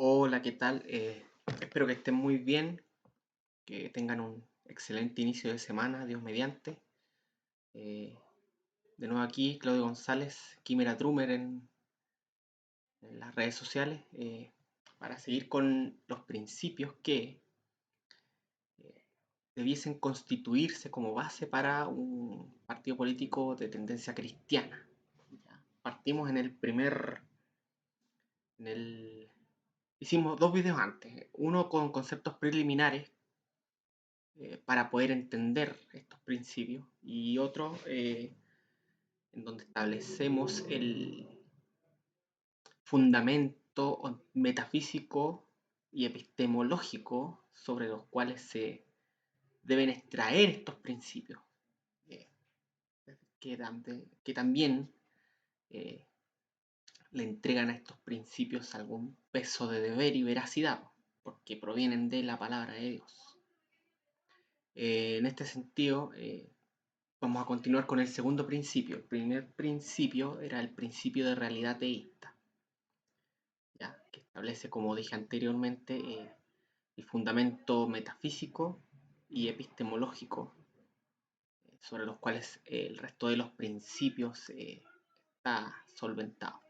Hola, ¿qué tal? Espero que estén muy bien, que tengan un excelente inicio de semana, Dios mediante. Eh, de nuevo aquí, Claudio González, Quimera Trumer en las redes sociales, para seguir con los principios que eh, debiesen constituirse como base para un partido político de tendencia cristiana. ¿Ya? Partimos en el, hicimos dos videos antes, uno con conceptos preliminares para poder entender estos principios y otro en donde establecemos el fundamento metafísico y epistemológico sobre los cuales se deben extraer estos principios, eh, que también eh, le entregan a estos principios algún peso de deber y veracidad, porque provienen de la palabra de Dios. En este sentido, vamos a continuar con el segundo principio. El primer principio era el principio de realidad teísta, ¿ya? Que establece, como dije anteriormente, el fundamento metafísico y epistemológico sobre los cuales el resto de los principios está solventado.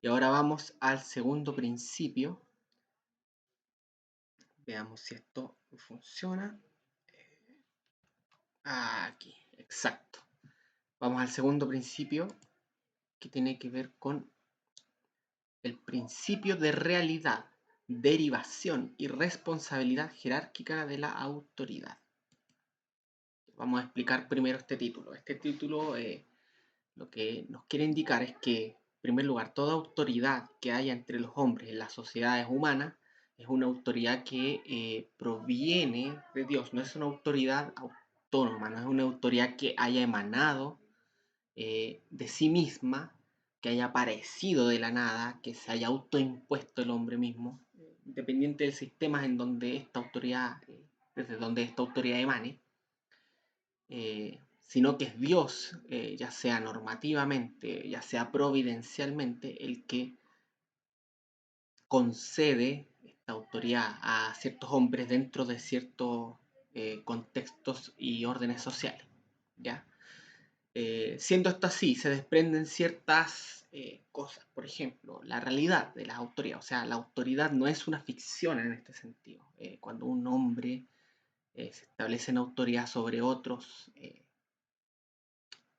Y ahora vamos al segundo principio. Veamos si esto funciona. Aquí, exacto. Vamos al segundo principio que tiene que ver con el principio de realidad, derivación y responsabilidad jerárquica de la autoridad. Vamos a explicar primero este título. Este título lo que nos quiere indicar es que, en primer lugar, toda autoridad que haya entre los hombres en las sociedades humanas es una autoridad que proviene de Dios, no es una autoridad autónoma, no es una autoridad que haya emanado de sí misma, que haya aparecido de la nada, que se haya autoimpuesto el hombre mismo, independiente del sistema en donde esta autoridad, desde donde esta autoridad emane, sino que es Dios, ya sea normativamente, ya sea providencialmente, el que concede esta autoridad a ciertos hombres dentro de ciertos contextos y órdenes sociales, ¿ya? Siendo esto así, se desprenden ciertas cosas. Por ejemplo, la realidad de la autoridad. O sea, la autoridad no es una ficción en este sentido. Cuando un hombre se establece en autoridad sobre otros,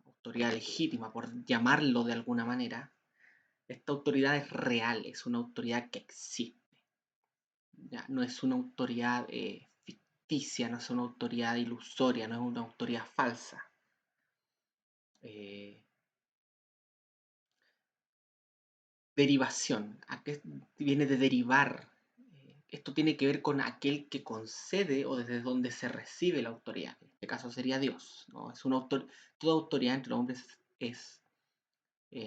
autoridad legítima, por llamarlo de alguna manera, esta autoridad es real, es una autoridad que existe. ¿Ya? No es una autoridad ficticia, no es una autoridad ilusoria, no es una autoridad falsa. Eh, Derivación. ¿A qué viene de derivar? Esto tiene que ver con aquel que concede o desde donde se recibe la autoridad. En este caso sería Dios. ¿No? Toda autoridad entre los hombres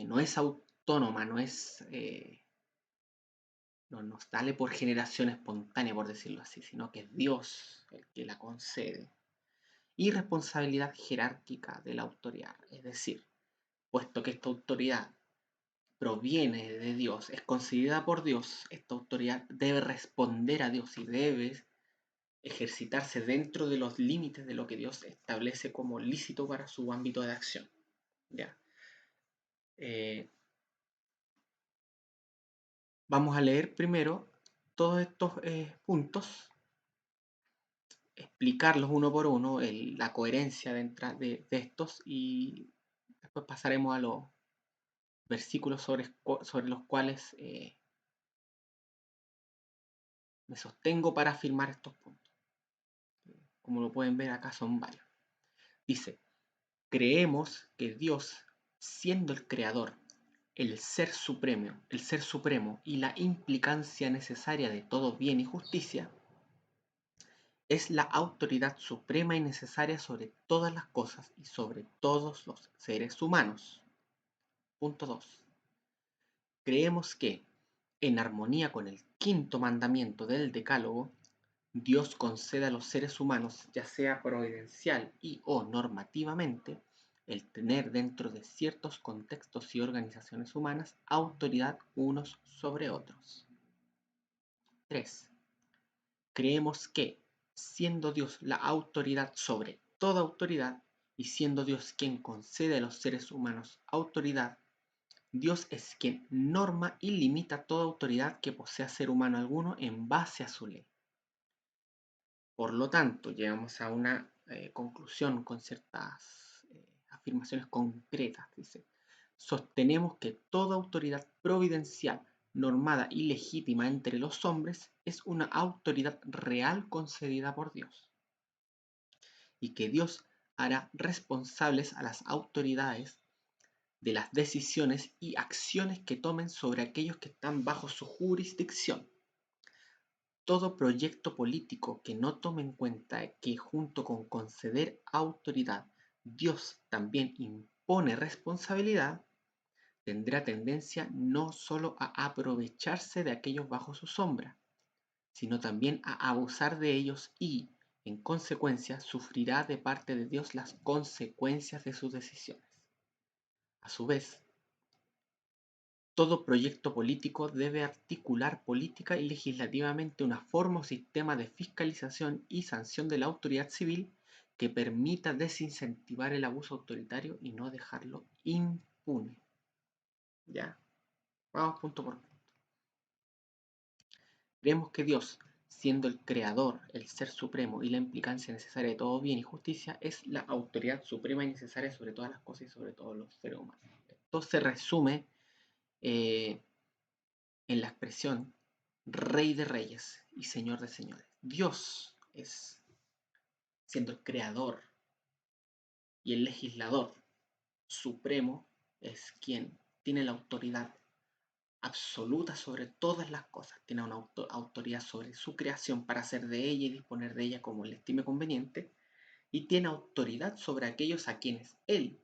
no es autónoma, no nos sale por generación espontánea, por decirlo así, sino que es Dios el que la concede. Y responsabilidad jerárquica de la autoridad. Es decir, puesto que esta autoridad proviene de Dios, es concedida por Dios, esta autoridad debe responder a Dios y debe ejercitarse dentro de los límites de lo que Dios establece como lícito para su ámbito de acción. ¿Ya? Eh, Vamos a leer primero todos estos puntos, explicarlos uno por uno, la coherencia de estos, y después pasaremos a los versículos sobre los cuales me sostengo para afirmar estos puntos. Como lo pueden ver acá son varios. Dice, creemos que Dios, siendo el creador, el ser supremo y la implicancia necesaria de todo bien y justicia, es la autoridad suprema y necesaria sobre todas las cosas y sobre todos los seres humanos. Punto 2. Creemos que, en armonía con el quinto mandamiento del Decálogo, Dios concede a los seres humanos, ya sea providencial y o normativamente, el tener dentro de ciertos contextos y organizaciones humanas autoridad unos sobre otros. 3. Creemos que, siendo Dios la autoridad sobre toda autoridad, y siendo Dios quien concede a los seres humanos autoridad, Dios es quien norma y limita toda autoridad que posea ser humano alguno en base a su ley. Por lo tanto, llegamos a una conclusión con ciertas afirmaciones concretas. Dice, sostenemos que toda autoridad providencial, normada y legítima entre los hombres es una autoridad real concedida por Dios, y que Dios hará responsables a las autoridades de las decisiones y acciones que tomen sobre aquellos que están bajo su jurisdicción. Todo proyecto político que no tome en cuenta que junto con conceder autoridad, Dios también impone responsabilidad, tendrá tendencia no solo a aprovecharse de aquellos bajo su sombra, sino también a abusar de ellos y, en consecuencia, sufrirá de parte de Dios las consecuencias de sus decisiones. A su vez, todo proyecto político debe articular política y legislativamente una forma o sistema de fiscalización y sanción de la autoridad civil que permita desincentivar el abuso autoritario y no dejarlo impune. ¿Ya? Vamos punto por punto. Creemos que Dios, siendo el creador, el ser supremo y la implicancia necesaria de todo bien y justicia, es la autoridad suprema y necesaria sobre todas las cosas y sobre todos los seres humanos. Esto se resume en la expresión Rey de Reyes y Señor de Señores. Dios es, siendo el creador y el legislador supremo, es quien tiene la autoridad absoluta sobre todas las cosas. Tiene una autoridad sobre su creación para hacer de ella y disponer de ella como le estime conveniente. Y tiene autoridad sobre aquellos a quienes él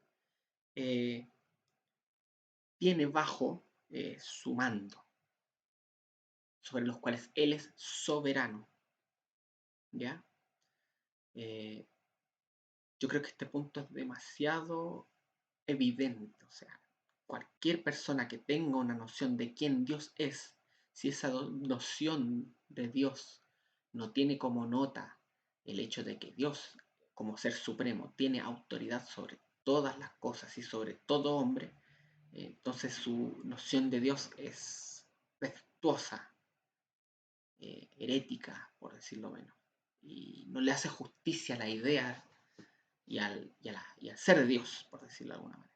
tiene bajo su mando, sobre los cuales él es soberano. ¿Ya? Yo creo que este punto es demasiado evidente. O sea, cualquier persona que tenga una noción de quién Dios es, si esa noción de Dios no tiene como nota el hecho de que Dios, como ser supremo, tiene autoridad sobre todas las cosas y sobre todo hombre, entonces su noción de Dios es defectuosa, herética, por decirlo menos, y no le hace justicia a la idea y al ser de Dios, por decirlo de alguna manera.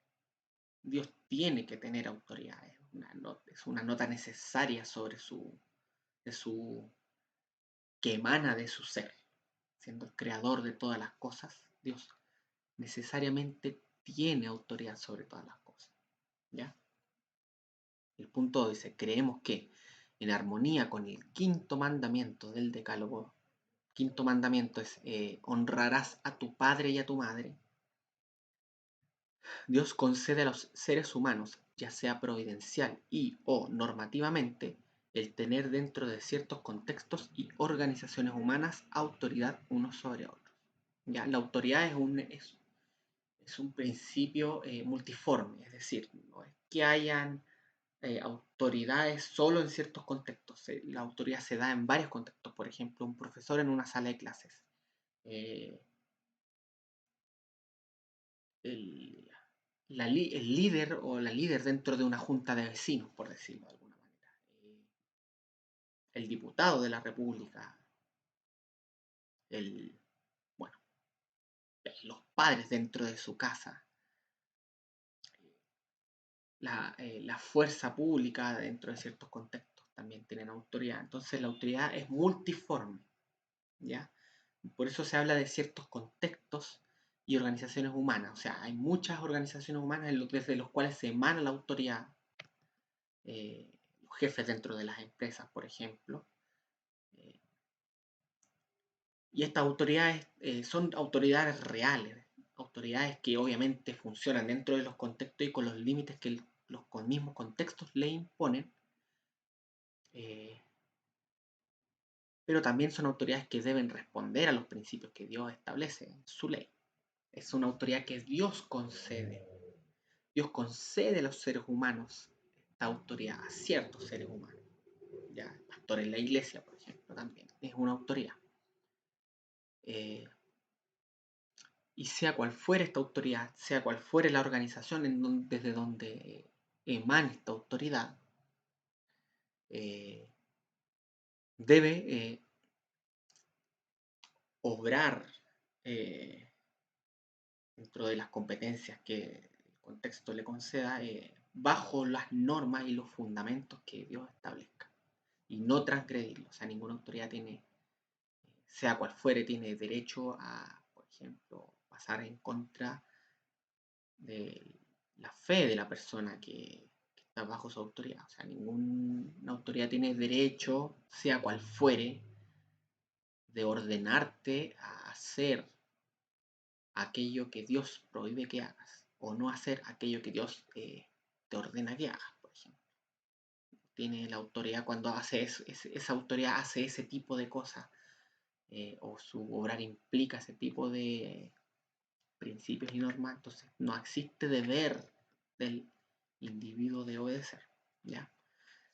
Dios tiene que tener autoridad, es una nota necesaria sobre que emana de su ser, siendo el creador de todas las cosas. Dios necesariamente tiene autoridad sobre todas las cosas. ¿Ya? El punto dice, creemos que en armonía con el quinto mandamiento del Decálogo, quinto mandamiento es honrarás a tu padre y a tu madre. Dios concede a los seres humanos, ya sea providencial y o normativamente, el tener dentro de ciertos contextos y organizaciones humanas autoridad unos sobre otros. ¿Ya? La autoridad es un principio multiforme, es decir, no es que hayan autoridades solo en ciertos contextos. La autoridad se da en varios contextos, por ejemplo, un profesor en una sala de clases. Eh, el, el líder o la líder dentro de una junta de vecinos, por decirlo de alguna manera. El diputado de la República, el, bueno, los padres dentro de su casa, la fuerza pública dentro de ciertos contextos también tienen autoridad. Entonces la autoridad es multiforme, ¿ya? Por eso se habla de ciertos contextos y organizaciones humanas. O sea, hay muchas organizaciones humanas desde los cuales se emana la autoridad. Los jefes dentro de las empresas, por ejemplo. Eh, y estas autoridades son autoridades reales, autoridades que obviamente funcionan dentro de los contextos y con los límites que los mismos contextos le imponen. Pero también son autoridades que deben responder a los principios que Dios establece en su ley. Es una autoridad que Dios concede. Dios concede a los seres humanos esta autoridad, a ciertos seres humanos. ¿Ya? pastor en la iglesia, por ejemplo, también es una autoridad. Y sea cual fuere esta autoridad, sea cual fuere la organización desde donde emana esta autoridad, debe obrar dentro de las competencias que el contexto le conceda, bajo las normas y los fundamentos que Dios establezca, y no transgredirlo. O sea, ninguna autoridad tiene, sea cual fuere, tiene derecho a, por ejemplo, pasar en contra de la fe de la persona que está bajo su autoridad. O sea, ninguna autoridad tiene derecho, sea cual fuere, de ordenarte a hacer aquello que Dios prohíbe que hagas, o no hacer aquello que Dios te ordena que hagas, por ejemplo. Tiene la autoridad cuando hace eso, esa autoridad hace ese tipo de cosas, o su obrar implica ese tipo de principios y normas, entonces no existe deber del individuo de obedecer. ¿Ya?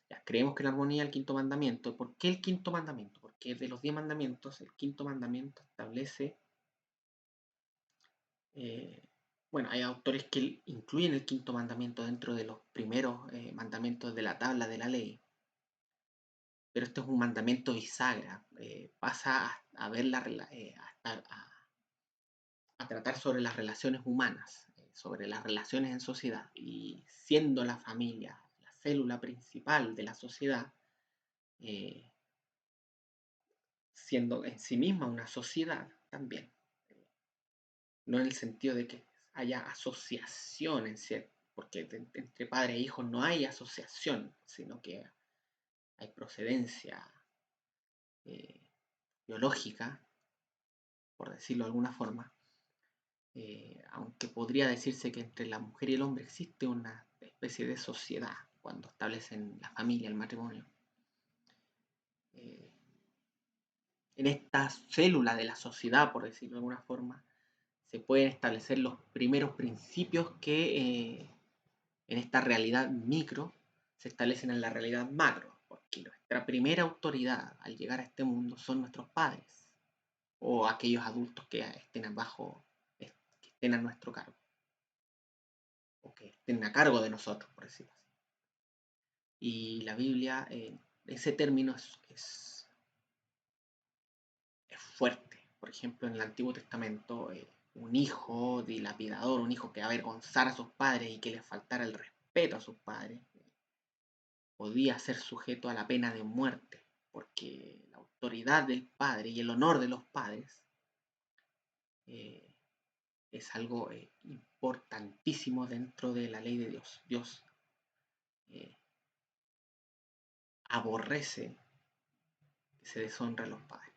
Ya, creemos que la armonía es el quinto mandamiento. ¿Por qué el quinto mandamiento? Porque de los 10 mandamientos, el quinto mandamiento establece, bueno, hay autores que incluyen el quinto mandamiento dentro de los primeros mandamientos de la tabla de la ley, pero este es un mandamiento bisagra, pasa a ver a tratar sobre las relaciones humanas, sobre las relaciones en sociedad, y siendo la familia la célula principal de la sociedad, eh, siendo en sí misma una sociedad también, no en el sentido de que haya asociación porque entre padre e hijo no hay asociación, sino que hay procedencia eh, biológica, por decirlo de alguna forma, aunque podría decirse que entre la mujer y el hombre existe una especie de sociedad cuando establecen la familia, el matrimonio. En esta célula de la sociedad, por decirlo de alguna forma, se pueden establecer los primeros principios que en esta realidad micro se establecen en la realidad macro, porque nuestra primera autoridad al llegar a este mundo son nuestros padres o aquellos adultos que estén abajo, que estén a nuestro cargo, o que estén a cargo de nosotros, por decirlo así. Y la Biblia, ese término es fuerte. Por ejemplo, en el Antiguo Testamento, un hijo dilapidador, un hijo que avergonzara a sus padres y que les faltara el respeto a sus padres, podía ser sujeto a la pena de muerte, porque la autoridad del padre y el honor de los padres eh, es algo importantísimo dentro de la ley de Dios. Dios eh, aborrece que se deshonre a los padres,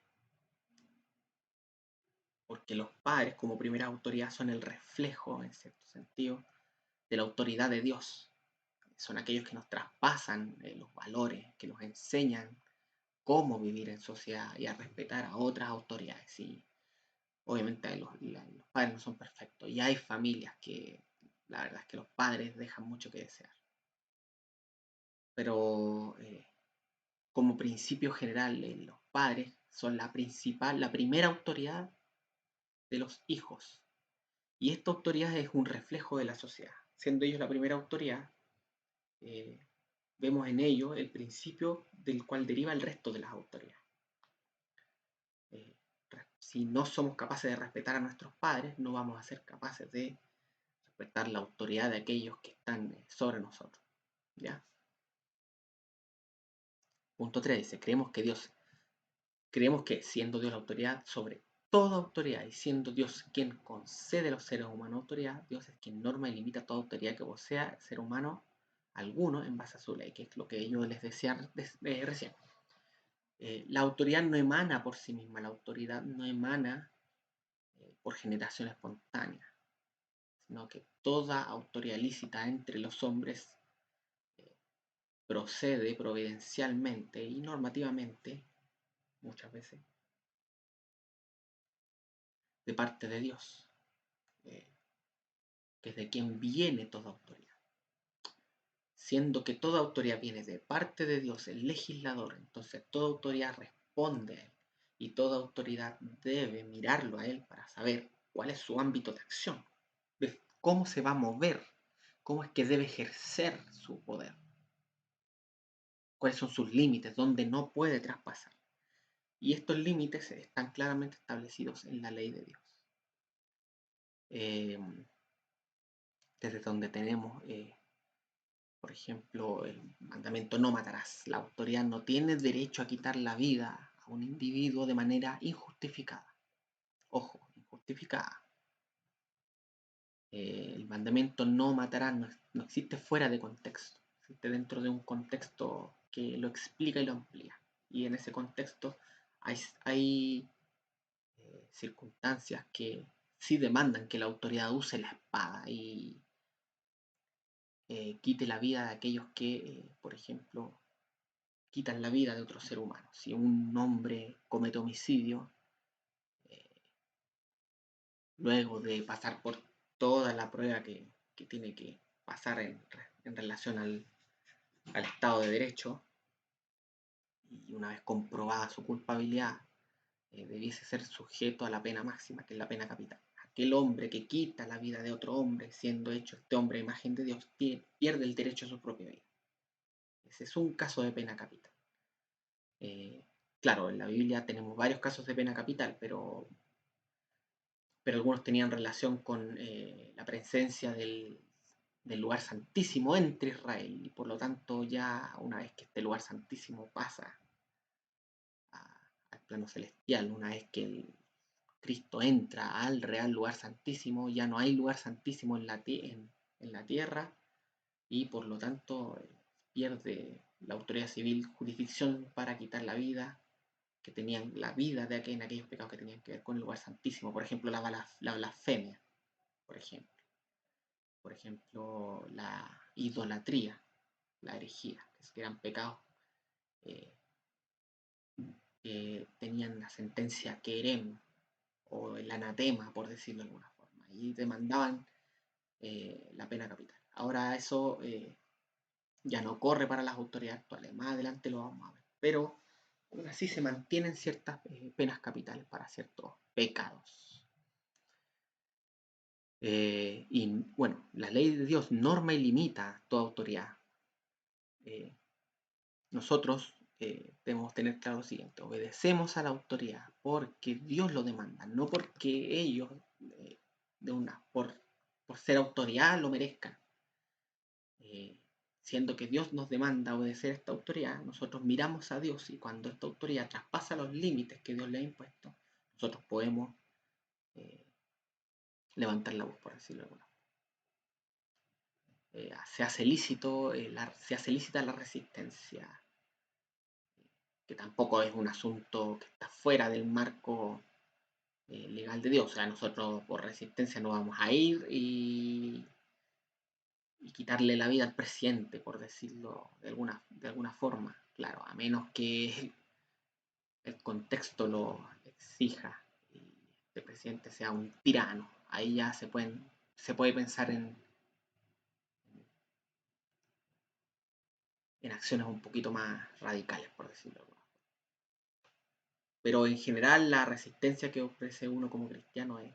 porque los padres como primera autoridad son el reflejo, en cierto sentido, de la autoridad de Dios. Son aquellos que nos traspasan los valores, que nos enseñan cómo vivir en sociedad y a respetar a otras autoridades. Y obviamente los padres no son perfectos y hay familias que la verdad es que los padres dejan mucho que desear. Pero como principio general, los padres son la primera autoridad de los hijos. Y esta autoridad es un reflejo de la sociedad. Siendo ellos la primera autoridad, eh, vemos en ellos el principio del cual deriva el resto de las autoridades. Eh, si no somos capaces de respetar a nuestros padres, no vamos a ser capaces de respetar la autoridad de aquellos que están sobre nosotros. ¿Ya? Punto 3 dice, creemos que siendo Dios la autoridad sobre toda autoridad y siendo Dios quien concede a los seres humanos autoridad, Dios es quien norma y limita toda autoridad que posea el ser humano alguno en base a su ley, que es lo que yo les decía recién. La autoridad no emana por sí misma, la autoridad no emana por generación espontánea, sino que toda autoridad lícita entre los hombres eh, procede providencialmente y normativamente, muchas veces, de parte de Dios, eh, que es de quien viene toda autoridad. siendo que toda autoridad viene de parte de Dios, el legislador, entonces toda autoridad responde a Él y toda autoridad debe mirarlo a Él para saber cuál es su ámbito de acción, de cómo se va a mover, cómo es que debe ejercer su poder, cuáles son sus límites, dónde no puede traspasar. Y estos límites están claramente establecidos en la ley de Dios. Desde donde tenemos, por ejemplo, el mandamiento no matarás. La autoridad no tiene derecho a quitar la vida a un individuo de manera injustificada. Ojo, injustificada. El mandamiento no matarás no existe fuera de contexto. Existe dentro de un contexto que lo explica y lo amplía. Y en ese contexto hay circunstancias que sí demandan que la autoridad use la espada y quite la vida de aquellos que, por ejemplo, quitan la vida de otro ser humano. Si un hombre comete homicidio, eh, luego de pasar por toda la prueba que tiene que pasar en relación al Estado de Derecho, y una vez comprobada su culpabilidad, debiese ser sujeto a la pena máxima, que es la pena capital. Aquel hombre que quita la vida de otro hombre, siendo hecho este hombre a imagen de Dios, pierde el derecho a su propia vida. Ese es un caso de pena capital. Claro, en la Biblia tenemos varios casos de pena capital, pero algunos tenían relación con la presencia del lugar santísimo entre Israel, y por lo tanto ya una vez que este lugar santísimo pasa al plano celestial, una vez que Cristo entra al real lugar santísimo, ya no hay lugar santísimo en la tierra, y por lo tanto pierde la autoridad civil jurisdicción para quitar la vida que tenían la vida en aquellos pecados que tenían que ver con el lugar santísimo, por ejemplo la blasfemia, por ejemplo la idolatría, la herejía, que eran pecados eh, que tenían la sentencia querem o el anatema, por decirlo de alguna forma, y demandaban la pena capital. Ahora eso ya no corre para las autoridades actuales, más adelante lo vamos a ver, pero aún así se mantienen ciertas penas capitales para ciertos pecados. Y bueno, la ley de Dios norma y limita toda autoridad. Nosotros debemos tener claro lo siguiente: obedecemos a la autoridad porque Dios lo demanda, no porque ellos por ser autoridad lo merezcan. Siendo que Dios nos demanda obedecer a esta autoridad, nosotros miramos a Dios, y cuando esta autoridad traspasa los límites que Dios le ha impuesto, nosotros podemos levantar la voz, por decirlo de alguna forma. Se hace lícita la resistencia, que tampoco es un asunto que está fuera del marco legal de Dios. O sea, nosotros por resistencia no vamos a ir y quitarle la vida al presidente, por decirlo de alguna forma. Claro, a menos que el contexto lo exija y el presidente sea un tirano. Ahí ya se puede pensar en acciones un poquito más radicales, por decirlo de alguna forma. Pero en general la resistencia que ofrece uno como cristiano es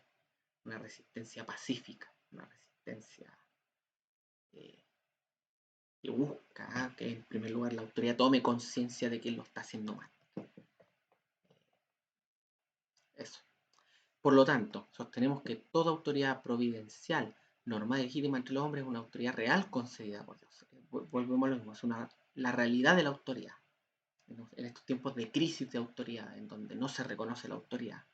una resistencia pacífica, una resistencia eh, que busca que en primer lugar la autoridad tome conciencia de que lo está haciendo mal. Eso. Por lo tanto, sostenemos que toda autoridad providencial, normal y legítima entre los hombres, es una autoridad real concedida por Dios. Volvemos a lo mismo, es la realidad de la autoridad. En estos tiempos de crisis de autoridad, en donde no se reconoce la autoridad,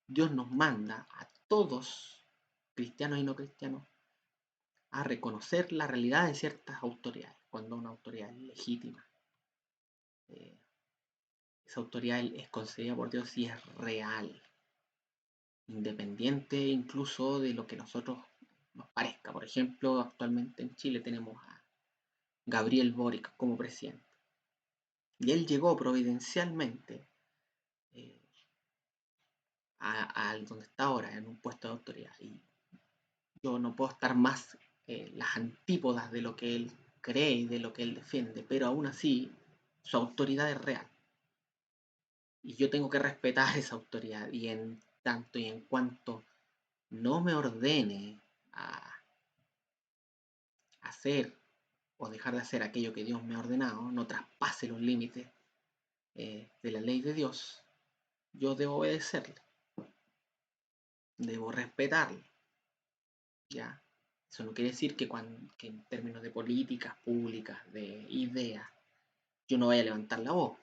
Dios nos manda a todos, cristianos y no cristianos, a reconocer la realidad de ciertas autoridades, cuando una autoridad es legítima. Esa autoridad es concedida por Dios y es real, independiente incluso de lo que nosotros nos parezca. Por ejemplo, actualmente en Chile tenemos a Gabriel Boric como presidente, y él llegó providencialmente a donde está ahora, en un puesto de autoridad, y yo no puedo estar más las antípodas de lo que él cree y de lo que él defiende, pero aún así su autoridad es real. Y yo tengo que respetar esa autoridad y en tanto y en cuanto no me ordene a hacer o dejar de hacer aquello que Dios me ha ordenado, no traspase los límites de la ley de Dios, yo debo obedecerle, debo respetarle, ¿ya? Eso no quiere decir que en términos de políticas públicas, de ideas, yo no vaya a levantar la voz.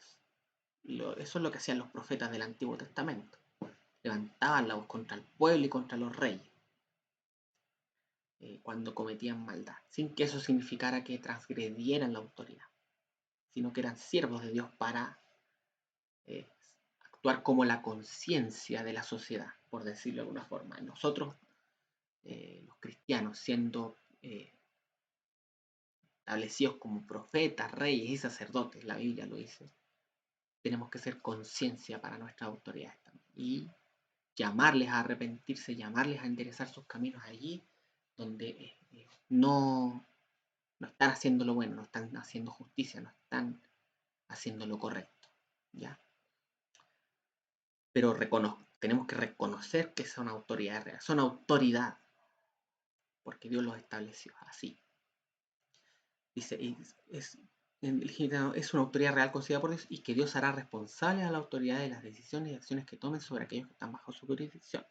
Eso es lo que hacían los profetas del Antiguo Testamento. Levantaban la voz contra el pueblo y contra los reyes cuando cometían maldad, sin que eso significara que transgredieran la autoridad, sino que eran siervos de Dios para eh, actuar como la conciencia de la sociedad, por decirlo de alguna forma. Nosotros, los cristianos, siendo establecidos como profetas, reyes y sacerdotes, la Biblia lo dice, tenemos que ser conciencia para nuestras autoridades también. Y llamarles a arrepentirse, llamarles a enderezar sus caminos allí donde no están haciendo lo bueno, no están haciendo justicia, no están haciendo lo correcto, ¿ya? Pero tenemos que reconocer que son autoridades reales, son autoridad, porque Dios los estableció así. Dice, es una autoridad real concedida por Dios y que Dios hará responsables a la autoridad de las decisiones y acciones que tomen sobre aquellos que están bajo su jurisdicción.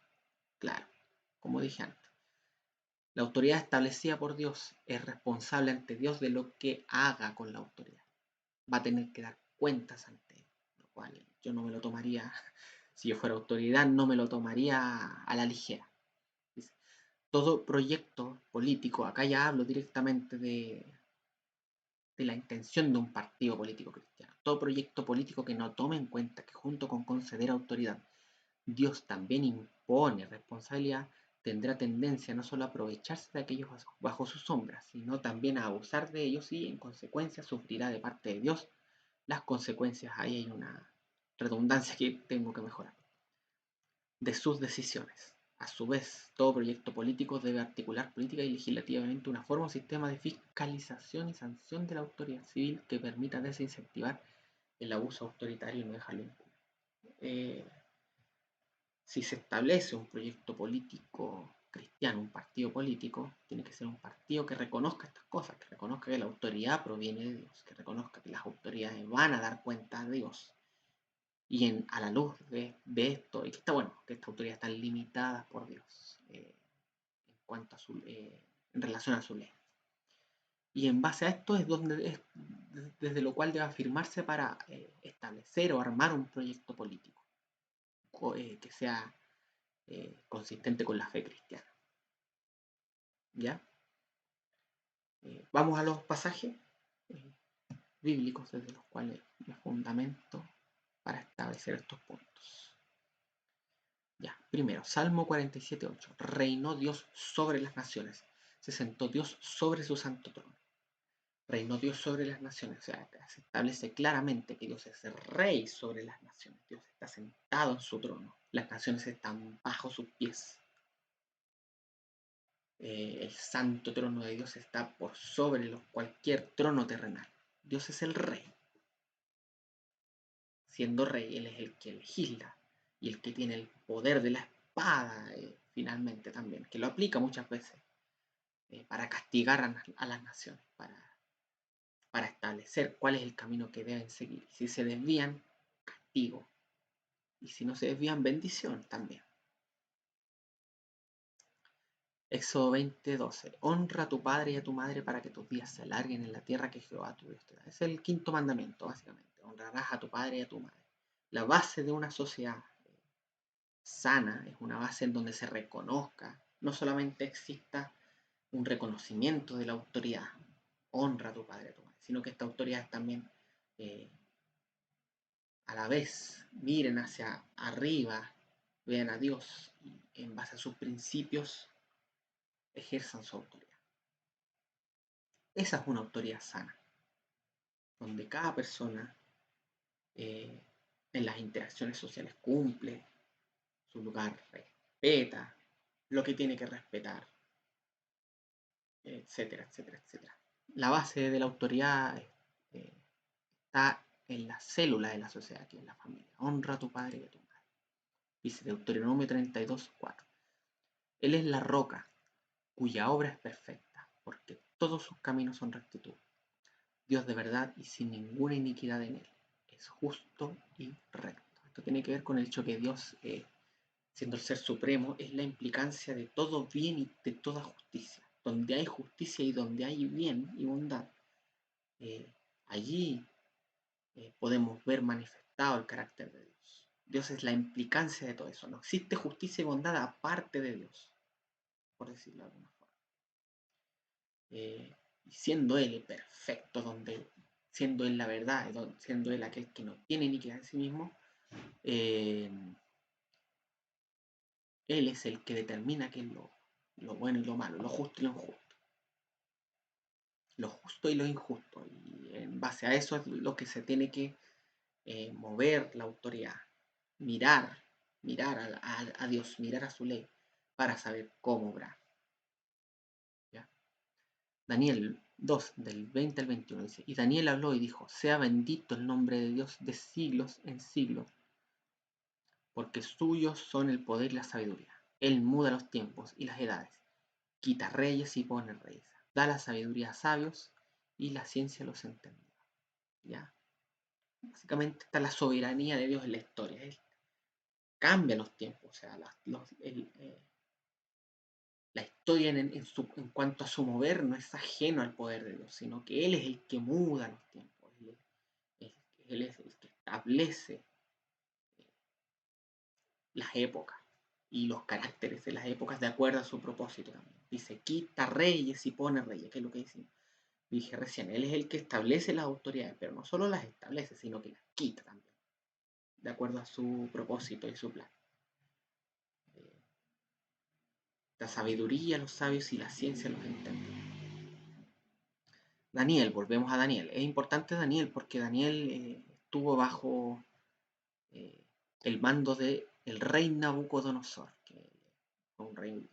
Claro, como dije antes. La autoridad establecida por Dios es responsable ante Dios de lo que haga con la autoridad. Va a tener que dar cuentas ante él, lo cual yo no me lo tomaría, si yo fuera autoridad, no me lo tomaría a la ligera. Dice, todo proyecto político, acá ya hablo directamente de la intención de un partido político cristiano, todo proyecto político que no tome en cuenta que junto con conceder autoridad, Dios también impone responsabilidad, tendrá tendencia no solo a aprovecharse de aquellos bajo sus sombras, sino también a abusar de ellos y en consecuencia sufrirá de parte de Dios las consecuencias. Ahí hay una redundancia que tengo que mejorar. De sus decisiones. A su vez, todo proyecto político debe articular política y legislativamente una forma o sistema de fiscalización y sanción de la autoridad civil que permita desincentivar el abuso autoritario y no dejarlo impune. Si se establece un proyecto político cristiano, un partido político, tiene que ser un partido que reconozca estas cosas, que reconozca que la autoridad proviene de Dios, que reconozca que las autoridades van a dar cuenta de Dios. Y a la luz de esto, y que está bueno, que esta autoridad está limitada por Dios en cuanto a en relación a su ley. Y en base a esto es desde lo cual debe afirmarse para establecer o armar un proyecto político que sea consistente con la fe cristiana. ¿Ya? Vamos a los pasajes bíblicos desde los cuales me fundamento para establecer estos puntos. Ya, primero, Salmo 47:8. Reinó Dios sobre las naciones. Se sentó Dios sobre su santo trono. Reinó Dios sobre las naciones. O sea, se establece claramente que Dios es el rey sobre las naciones. Dios está sentado en su trono. Las naciones están bajo sus pies. El santo trono de Dios está por sobre cualquier trono terrenal. Dios es el rey. Siendo rey, Él es el que legisla y el que tiene el poder de la espada, finalmente también, que lo aplica muchas veces para castigar a las naciones, para establecer cuál es el camino que deben seguir. Si se desvían, castigo. Y si no se desvían, bendición también. Éxodo 20:12. Honra a tu padre y a tu madre para que tus días se alarguen en la tierra que Jehová tu Dios te da. Es el quinto mandamiento, básicamente. Honrarás a tu padre y a tu madre. La base de una sociedad sana es una base en donde se reconozca, no solamente exista un reconocimiento de la autoridad, honra a tu padre y a tu madre, sino que esta autoridad también a la vez miren hacia arriba, vean a Dios y en base a sus principios ejerzan su autoridad. Esa es una autoridad sana, donde cada persona en las interacciones sociales cumple su lugar, respeta lo que tiene que respetar, etcétera, etcétera, etcétera. La base de la autoridad está en la célula de la sociedad, que es la familia. Honra a tu padre y a tu madre. Dice Deuteronomio 32:4. Él es la roca, cuya obra es perfecta, porque todos sus caminos son rectitud. Dios de verdad y sin ninguna iniquidad en él. Es justo y recto. Esto tiene que ver con el hecho que Dios, siendo el ser supremo, es la implicancia de todo bien y de toda justicia. Donde hay justicia y donde hay bien y bondad, allí podemos ver manifestado el carácter de Dios. Dios es la implicancia de todo eso. No existe justicia y bondad aparte de Dios, por decirlo de alguna forma. Y siendo Él perfecto, siendo Él la verdad, siendo Él aquel que no tiene iniquidad en sí mismo, eh, Él es el que determina qué es lo bueno y lo malo, lo justo y lo injusto. Lo justo y lo injusto. Y en base a eso es lo que se tiene que mover la autoridad, mirar a Dios, mirar a su ley, para saber cómo obrar. ¿Ya? Daniel 2, del 20 al 21 dice, y Daniel habló y dijo, sea bendito el nombre de Dios de siglos en siglos, porque suyos son el poder y la sabiduría. Él muda los tiempos y las edades, quita reyes y pone reyes, da la sabiduría a sabios y la ciencia a los entendidos. ¿Ya? Básicamente está la soberanía de Dios en la historia. Él cambia los tiempos, o sea, la historia en cuanto a su mover no es ajeno al poder de Dios, sino que Él es el que muda los tiempos, Él es el que establece las épocas y los caracteres de las épocas de acuerdo a su propósito también. Dice, quita reyes y pone reyes, que es lo que dije recién. Él es el que establece las autoridades, pero no solo las establece, sino que las quita también, de acuerdo a su propósito y su plan. La sabiduría, los sabios y la ciencia los entienden. Daniel, volvemos a Daniel. Es importante Daniel porque Daniel estuvo bajo el mando del rey Nabucodonosor, que fue un rey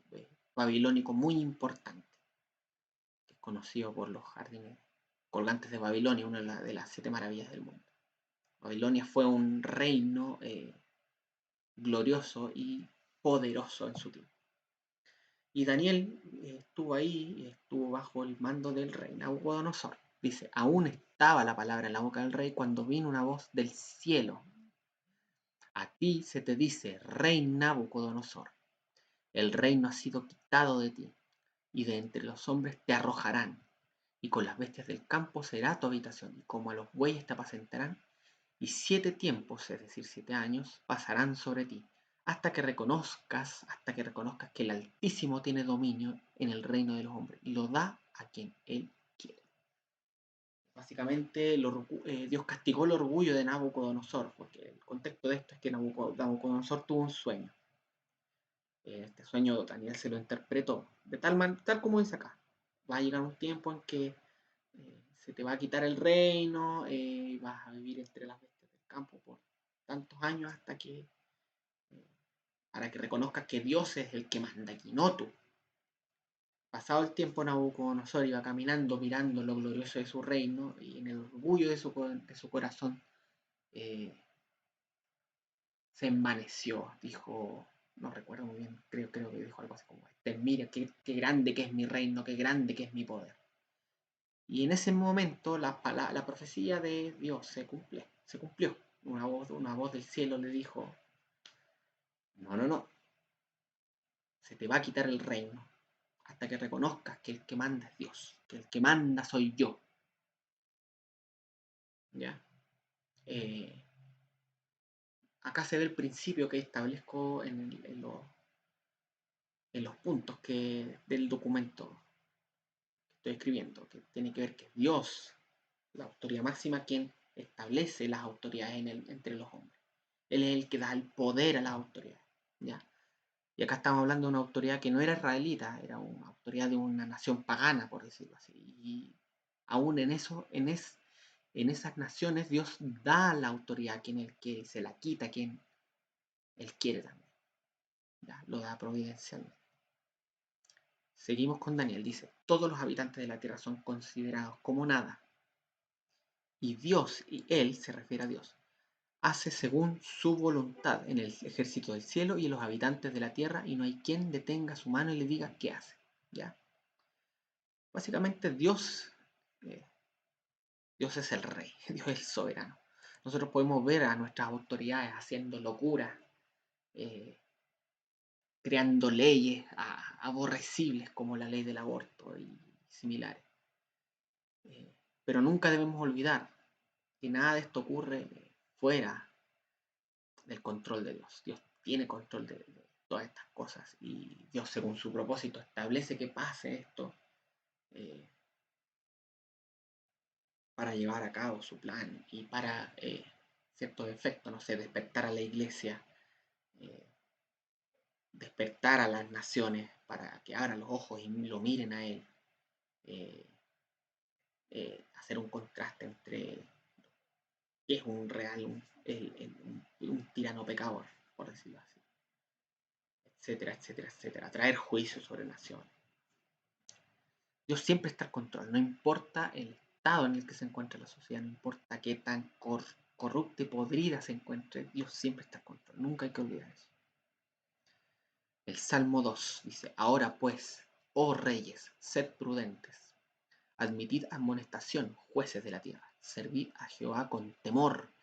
babilónico muy importante, que es conocido por los jardines colgantes de Babilonia, una de las 7 maravillas del mundo. Babilonia fue un reino glorioso y poderoso en su tiempo. Y Daniel estuvo ahí, estuvo bajo el mando del rey Nabucodonosor. Dice, aún estaba la palabra en la boca del rey cuando vino una voz del cielo. A ti se te dice, rey Nabucodonosor, el reino ha sido quitado de ti, y de entre los hombres te arrojarán, y con las bestias del campo será tu habitación, y como a los bueyes te apacentarán, y 7 tiempos, es decir, 7 años, pasarán sobre ti, hasta que reconozcas que el Altísimo tiene dominio en el reino de los hombres, y lo da a quien él quiere. Básicamente, Dios castigó el orgullo de Nabucodonosor, porque el contexto de esto es que Nabucodonosor tuvo un sueño. Este sueño Daniel se lo interpretó tal como dice acá. Va a llegar un tiempo en que se te va a quitar el reino, vas a vivir entre las bestias del campo por tantos años para que reconozcas que Dios es el que manda aquí, no tú. Pasado el tiempo, Nabucodonosor iba caminando, mirando lo glorioso de su reino, y en el orgullo de su corazón se envaneció, dijo, no recuerdo muy bien, creo que dijo algo así como, mira qué grande que es mi reino, qué grande que es mi poder. Y en ese momento la profecía de Dios se cumplió. Una voz del cielo le dijo, no, se te va a quitar el reino hasta que reconozcas que el que manda es Dios, que el que manda soy yo. ¿Ya? Acá se ve el principio que establezco en los puntos del documento que estoy escribiendo, que tiene que ver que es Dios, la autoridad máxima, quien establece las autoridades entre los hombres. Él es el que da el poder a las autoridades. ¿Ya? Y acá estamos hablando de una autoridad que no era israelita, era una autoridad de una nación pagana, por decirlo así. Y aún en esas naciones Dios da la autoridad a quien Él quiere, se la quita a quien Él quiere también. ¿Ya? Lo da providencialmente. Seguimos con Daniel, dice, todos los habitantes de la tierra son considerados como nada. Y Dios, y Él, se refiere a Dios, hace según su voluntad en el ejército del cielo y en los habitantes de la tierra, y no hay quien detenga su mano y le diga qué hace. ¿Ya? Básicamente Dios, Dios es el rey, Dios es el soberano. Nosotros podemos ver a nuestras autoridades haciendo locuras, creando leyes aborrecibles como la ley del aborto y similares. Pero nunca debemos olvidar que nada de esto ocurre fuera del control de Dios. Dios tiene control de todas estas cosas y Dios, según su propósito, establece que pase esto eh, para llevar a cabo su plan y para ciertos efectos, no sé, despertar a la iglesia, eh, despertar a las naciones para que abran los ojos y lo miren a Él, eh, hacer un contraste entre que es un real, un tirano pecador, por decirlo así, etcétera, etcétera, etcétera, traer juicio sobre naciones. Dios siempre está al control, no importa el estado en el que se encuentre la sociedad, no importa qué tan corrupta y podrida se encuentre, Dios siempre está al control, nunca hay que olvidar eso. El Salmo 2 dice, ahora pues, oh reyes, sed prudentes, admitid amonestación, jueces de la tierra, servid a Jehová con temor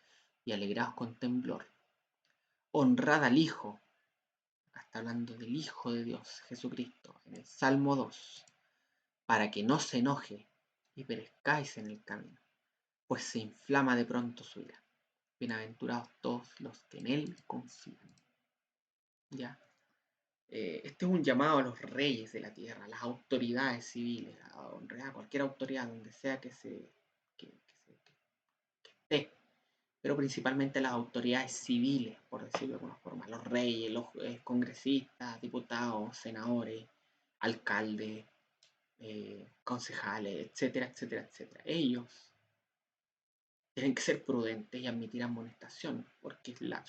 y alegraos con temblor. Honrad al Hijo, está hablando del Hijo de Dios, Jesucristo, en el Salmo 2, para que no se enoje y perezcáis en el camino, pues se inflama de pronto su ira. Bienaventurados todos los que en Él confían. ¿Ya? Este es un llamado a los reyes de la tierra, a las autoridades civiles, a cualquier autoridad donde sea que esté, pero principalmente a las autoridades civiles, por decirlo de alguna forma, los reyes, los congresistas, diputados, senadores, alcaldes, concejales, etcétera, etcétera, etcétera. Ellos tienen que ser prudentes y admitir amonestación, porque la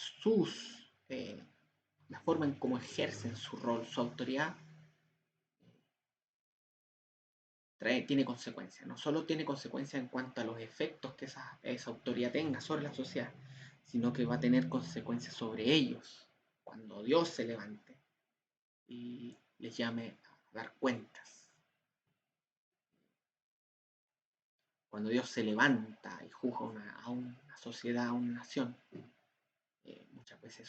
forma en cómo ejercen su rol, su autoridad, tiene consecuencias. No solo tiene consecuencias en cuanto a los efectos que esa autoridad tenga sobre la sociedad, sino que va a tener consecuencias sobre ellos cuando Dios se levante y les llame a dar cuentas. Cuando Dios se levanta y juzga a una sociedad, a una nación, muchas veces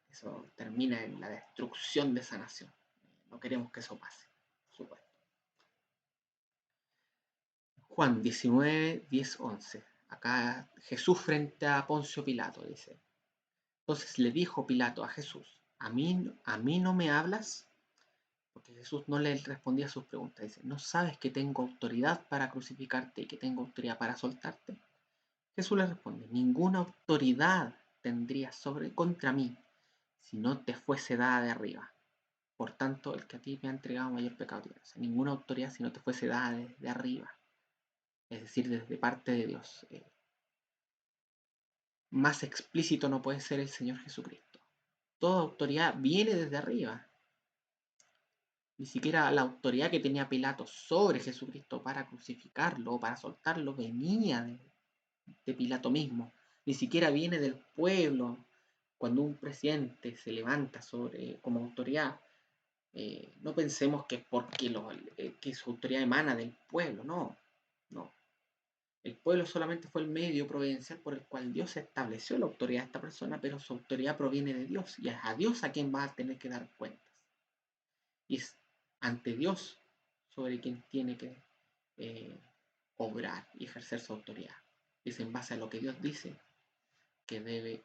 eso termina en la destrucción de esa nación. No queremos que eso pase, por supuesto. Juan 19, 10, 11. Acá Jesús frente a Poncio Pilato dice. Entonces le dijo Pilato a Jesús, ¿a mí no me hablas? Porque Jesús no le respondía a sus preguntas. Dice, ¿no sabes que tengo autoridad para crucificarte y que tengo autoridad para soltarte? Jesús le responde, ninguna autoridad tendría contra mí si no te fuese dada de arriba. Por tanto, el que a ti me ha entregado mayor pecado tiene. O sea, ninguna autoridad si no te fuese dada de arriba. Es decir, desde parte de Dios. Más explícito no puede ser el Señor Jesucristo. Toda autoridad viene desde arriba. Ni siquiera la autoridad que tenía Pilato sobre Jesucristo para crucificarlo o para soltarlo venía de Pilato mismo. Ni siquiera viene del pueblo. Cuando un presidente se levanta como autoridad, no pensemos que es porque que su autoridad emana del pueblo, no, no. El pueblo solamente fue el medio providencial por el cual Dios estableció la autoridad de esta persona, pero su autoridad proviene de Dios y es a Dios a quien va a tener que dar cuentas. Y es ante Dios sobre quien tiene que obrar y ejercer su autoridad. Es en base a lo que Dios dice que debe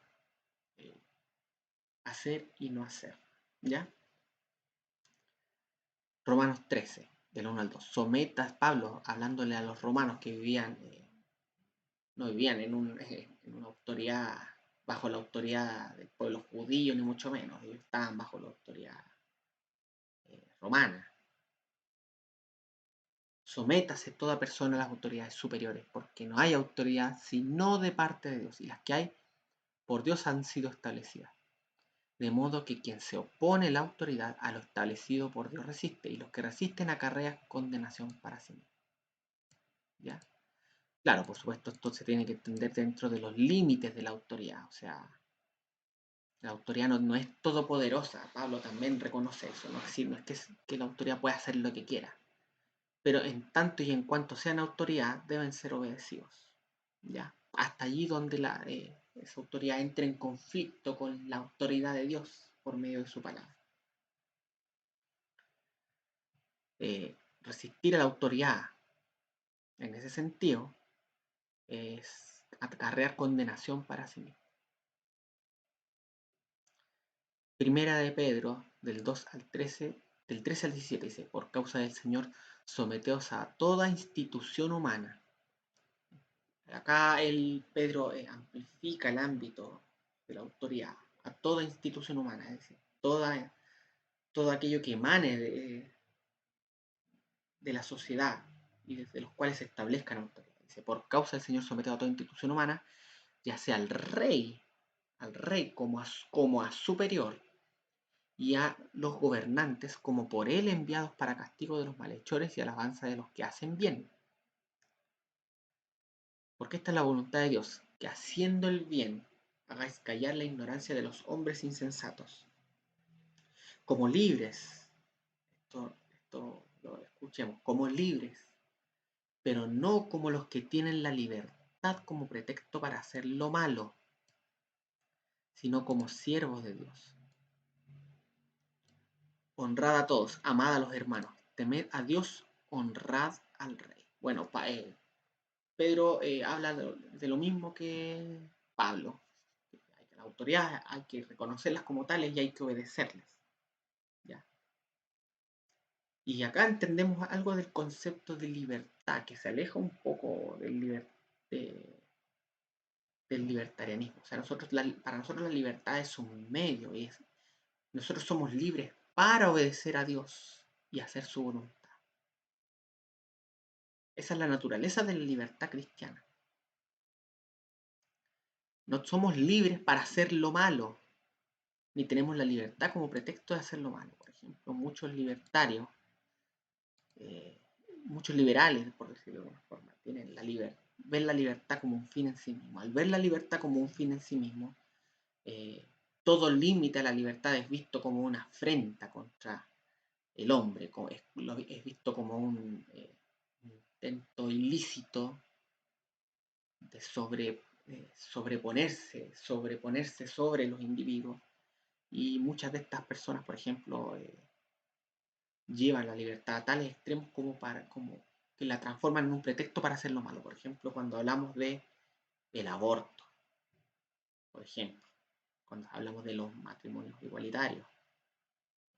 hacer y no hacer. ¿Ya? Romanos 13, del 1 al 2. Sometas, Pablo, hablándole a los romanos que no vivían en una autoridad, bajo la autoridad del pueblo judío, ni mucho menos. Ellos estaban bajo la autoridad romana. Sométase toda persona a las autoridades superiores, porque no hay autoridad sino de parte de Dios, y las que hay por Dios han sido establecidas. de modo que quien se opone a la autoridad a lo establecido por Dios resiste, y los que resisten acarrean condenación para sí mismos. ¿Ya? Claro, por supuesto, esto se tiene que entender dentro de los límites de la autoridad, o sea, la autoridad no es todopoderosa, Pablo también reconoce eso, no es decir, no es que la autoridad pueda hacer lo que quiera, pero en tanto y en cuanto sean autoridad, deben ser obedecidos, ¿ya? Hasta allí donde esa autoridad entre en conflicto con la autoridad de Dios por medio de su palabra. Resistir a la autoridad en ese sentido es acarrear condenación para sí mismo. Primera de Pedro, del 2 al 13, del 13 al 17, dice, por causa del Señor, someteos a toda institución humana. Acá Pedro amplifica el ámbito de la autoridad a toda institución humana, es decir, todo aquello que emane de la sociedad y desde los cuales se establezcan autoridades. Dice, por causa del Señor sometido a toda institución humana, ya sea al rey como a superior, y a los gobernantes como por él enviados para castigo de los malhechores y alabanza de los que hacen bien. Porque esta es la voluntad de Dios, que haciendo el bien hagáis callar la ignorancia de los hombres insensatos. Como libres, esto lo escuchemos, como libres, pero no como los que tienen la libertad como pretexto para hacer lo malo, sino como siervos de Dios. Honrad a todos, amad a los hermanos, temed a Dios, honrad al rey. Bueno, Pedro habla de lo mismo que Pablo. La autoridad hay que reconocerlas como tales y hay que obedecerlas. ¿Ya? Y acá entendemos algo del concepto de libertad, que se aleja un poco del libertarianismo. O sea, para nosotros la libertad es un medio, nosotros somos libres para obedecer a Dios y hacer su voluntad. Esa es la naturaleza de la libertad cristiana. No somos libres para hacer lo malo, ni tenemos la libertad como pretexto de hacer lo malo. Por ejemplo, muchos libertarios, eh, muchos liberales, por decirlo de alguna forma, ven la libertad como un fin en sí mismo. Al ver la libertad como un fin en sí mismo, eh, todo límite a la libertad es visto como una afrenta contra el hombre, es visto como un intento ilícito de sobreponerse sobre los individuos. Y muchas de estas personas, por ejemplo, llevan la libertad a tales extremos como que la transforman en un pretexto para hacer lo malo. Por ejemplo, cuando hablamos de el aborto, por ejemplo, cuando hablamos de los matrimonios igualitarios,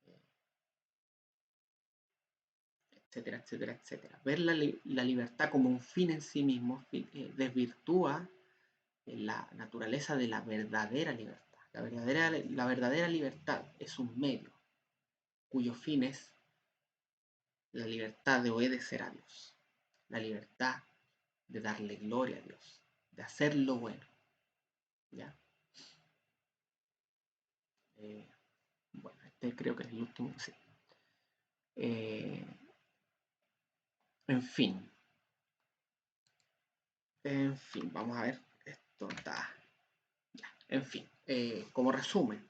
eh, etcétera, etcétera, etcétera. Ver la libertad como un fin en sí mismo desvirtúa la naturaleza de la verdadera libertad. La verdadera libertad es un medio cuyo fin es la libertad de obedecer a Dios, la libertad de darle gloria a Dios, de hacer lo bueno. ¿Ya? Eh, bueno, este creo que es el último, sí. Eh, en fin, vamos a ver. Esto está. Ya, en fin, como resumen,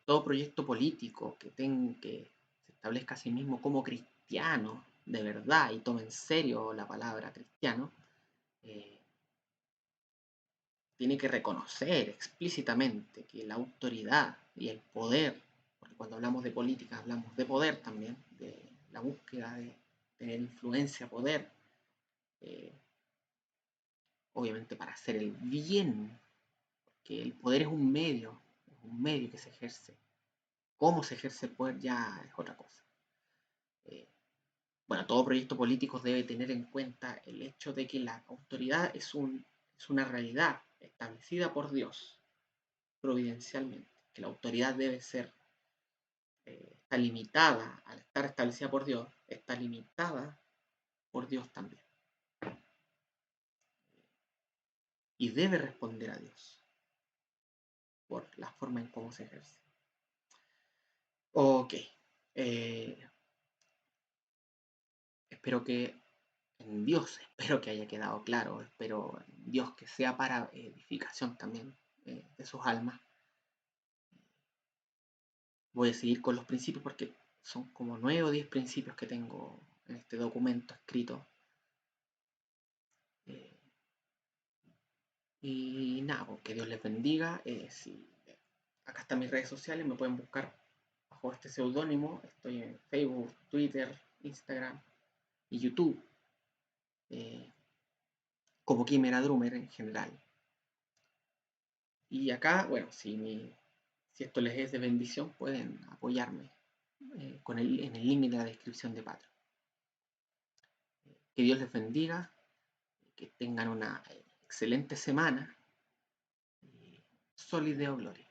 todo proyecto político que se establezca a sí mismo como cristiano, de verdad, y tome en serio la palabra cristiano, eh, tiene que reconocer explícitamente que la autoridad y el poder, porque cuando hablamos de política hablamos de poder también, de la búsqueda de tener influencia, poder, eh, obviamente para hacer el bien, que el poder es un medio que se ejerce. Cómo se ejerce el poder ya es otra cosa. Eh, bueno, todo proyecto político debe tener en cuenta el hecho de que la autoridad es una realidad establecida por Dios providencialmente, que la autoridad debe ser, está limitada, al estar establecida por Dios, está limitada por Dios también. Y debe responder a Dios. por la forma en cómo se ejerce. Ok. eh, espero que en Dios, espero que haya quedado claro, espero en Dios que sea para edificación también de sus almas. Voy a seguir con los principios porque son como 9 o 10 principios que tengo en este documento escrito. Eh, y nada, pues, que Dios les bendiga. Acá están mis redes sociales, me pueden buscar bajo este seudónimo. Estoy en Facebook, Twitter, Instagram y YouTube, eh, como Quimera Drummer en general. Y acá, bueno, si esto les es de bendición, pueden apoyarme en el link de la descripción de Patreon. Que Dios les bendiga, que tengan una excelente semana. Solideo Gloria.